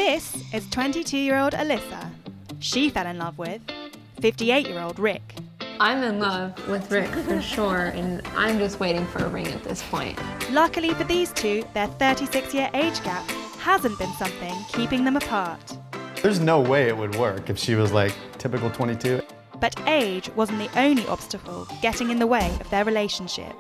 This is 22-year-old Alyssa. She fell in love with 58-year-old Rick. I'm in love with Rick for sure, and I'm just waiting for a ring at this point. Luckily for these two, their 36-year age gap hasn't been something keeping them apart. There's no way it would work if she was like typical 22. But age wasn't the only obstacle getting in the way of their relationship.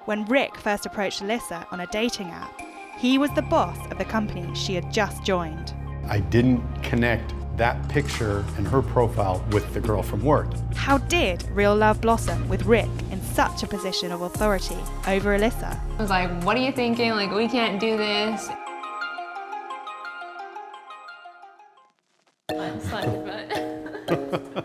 When Rick first approached Alyssa on a dating app, he was the boss of the company she had just joined. I didn't connect that picture and her profile with the girl from work. How did real love blossom with Rick in such a position of authority over Alyssa? I was like, what are you thinking? Like, we can't do this. I'm excited, but...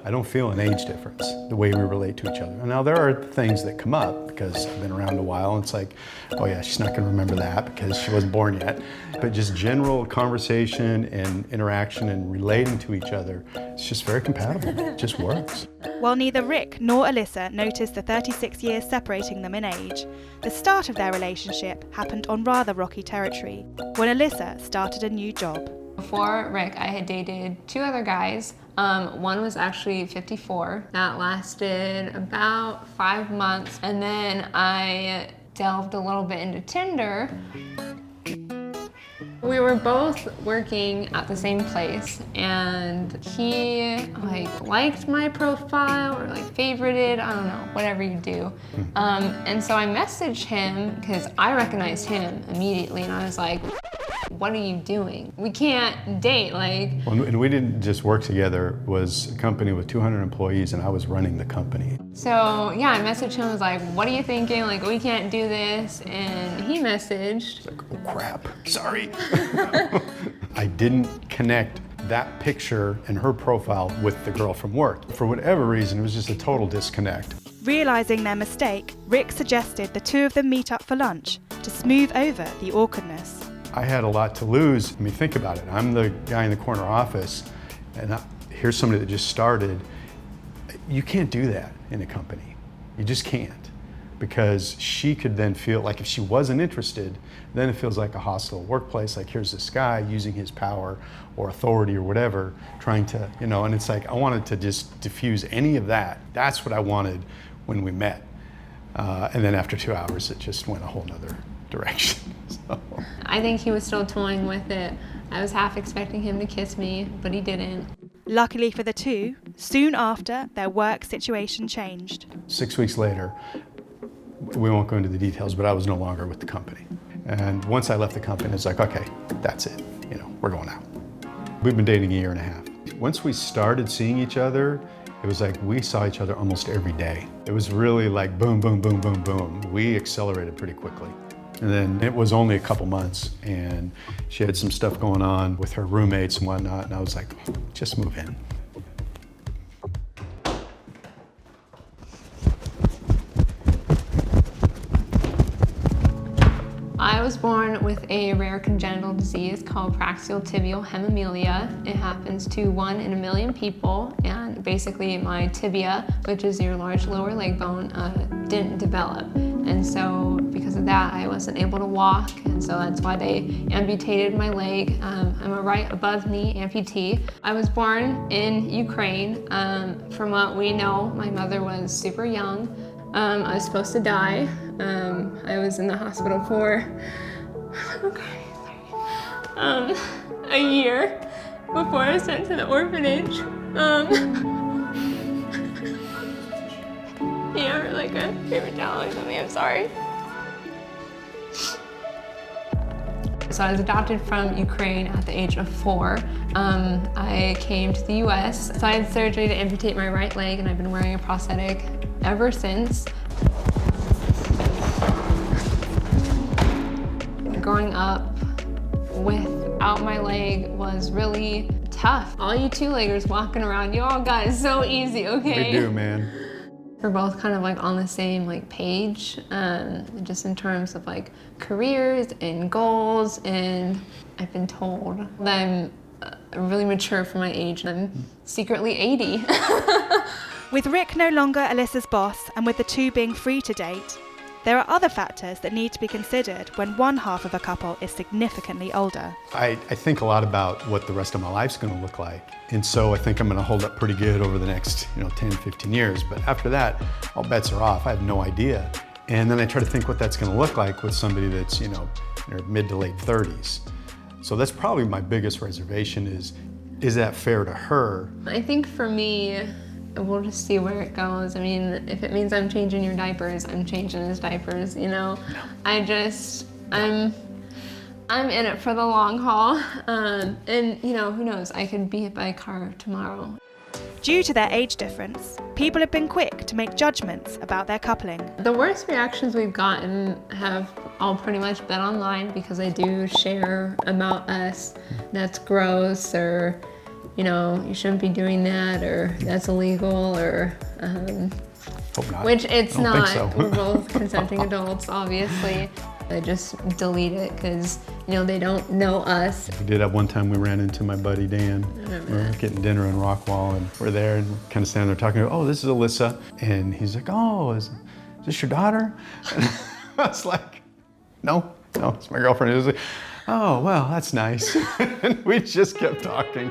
I don't feel an age difference, the way we relate to each other. Now, there are things that come up because I've been around a while, and it's like, oh yeah, she's not gonna remember that because she wasn't born yet. But just general conversation and interaction and relating to each other, it's just very compatible. It just works. While neither Rick nor Alyssa noticed the 36 years separating them in age, the start of their relationship happened on rather rocky territory when Alyssa started a new job. Before Rick, I had dated two other guys. One was actually 54. That lasted about 5 months. And then I delved a little bit into Tinder. We were both working at the same place, and he liked my profile or favorited, I don't know, whatever you do. And so I messaged him because I recognized him immediately, and I was like, what are you doing? We can't date, Well, and we didn't just work together. It was a company with 200 employees, and I was running the company. So yeah, I messaged him, I was like, what are you thinking? Like, we can't do this. And he messaged. Like, oh crap, sorry. I didn't connect that picture and her profile with the girl from work. For whatever reason, it was just a total disconnect. Realising their mistake, Rick suggested the two of them meet up for lunch to smooth over the awkwardness. I had a lot to lose. I mean, think about it. I'm the guy in the corner office, and here's somebody that just started. You can't do that in a company. You just can't. Because she could then feel like if she wasn't interested, then it feels like a hostile workplace. Like, here's this guy using his power or authority or whatever, trying to, and it's like, I wanted to just diffuse any of that. That's what I wanted when we met. And then after 2 hours, it just went a whole nother direction. So. I think he was still toying with it. I was half expecting him to kiss me, but he didn't. Luckily for the two, soon after, their work situation changed. 6 weeks later, we won't go into the details, but I was no longer with the company. And once I left the company, it's like, okay, that's it. We're going out. We've been dating a year and a half. Once we started seeing each other, it was like we saw each other almost every day. It was really like boom, boom, boom, boom, boom. We accelerated pretty quickly. And then it was only a couple months, and she had some stuff going on with her roommates and whatnot, and I was like, just move in. I was born with a rare congenital disease called praxial tibial hemimelia. It happens to 1 in a million people, and basically my tibia, which is your large lower leg bone, didn't develop. And so because of that, I wasn't able to walk, and so that's why they amputated my leg. I'm a right above knee amputee. I was born in Ukraine. From what we know, my mother was super young. I was supposed to die. I was in the hospital for a year before I was sent to the orphanage. Yeah, or like a paper towel or something, I'm sorry. So I was adopted from Ukraine at the age of 4. I came to the US. So I had surgery to amputate my right leg, and I've been wearing a prosthetic ever since. Growing up without my leg was really tough. All you two-leggers walking around, you all got it so easy, okay? We do, man. We're both kind of on the same page, just in terms of careers and goals, and I've been told that I'm really mature for my age, and I'm secretly 80. With Rick no longer Alyssa's boss, and with the two being free to date, There are other factors that need to be considered when one half of a couple is significantly older. I think a lot about what the rest of my life's going to look like. And so I think I'm going to hold up pretty good over the next 10, 15 years. But after that, all bets are off. I have no idea. And then I try to think what that's going to look like with somebody that's, in their mid to late 30s. So that's probably my biggest reservation is that fair to her? I think for me, we'll just see where it goes. I mean, if it means I'm changing your diapers, I'm changing his diapers, I'm in it for the long haul. And who knows, I could be hit by a car tomorrow. Due to their age difference, people have been quick to make judgments about their coupling. The worst reactions we've gotten have all pretty much been online because I do share about us. That's gross, or you shouldn't be doing that, or that's illegal, or Hope not. which it's I don't not. think so. We're both consenting adults, obviously. I just delete it because they don't know us. We did have one time we ran into my buddy Dan. We were getting dinner in Rockwall, and we're there and kind of standing there talking. Oh, this is Alyssa, and he's like, "Oh, is this your daughter?" And I was like, "No, it's my girlfriend." He was like, "Oh, well, that's nice." And we just kept talking.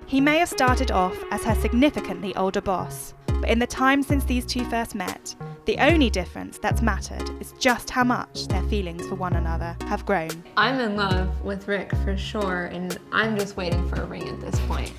He may have started off as her significantly older boss, but in the time since these two first met, the only difference that's mattered is just how much their feelings for one another have grown. I'm in love with Rick for sure, and I'm just waiting for a ring at this point.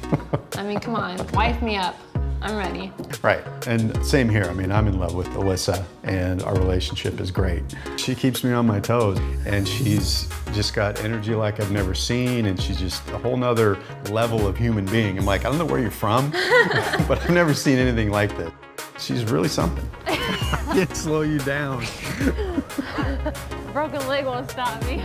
I mean, come on, wife me up. I'm ready. Right, and same here. I mean, I'm in love with Alyssa, and our relationship is great. She keeps me on my toes, and she's just got energy like I've never seen, and she's just a whole nother level of human being. I'm like, I don't know where you're from, but I've never seen anything like this. She's really something. I can't slow you down. Broken leg won't stop me.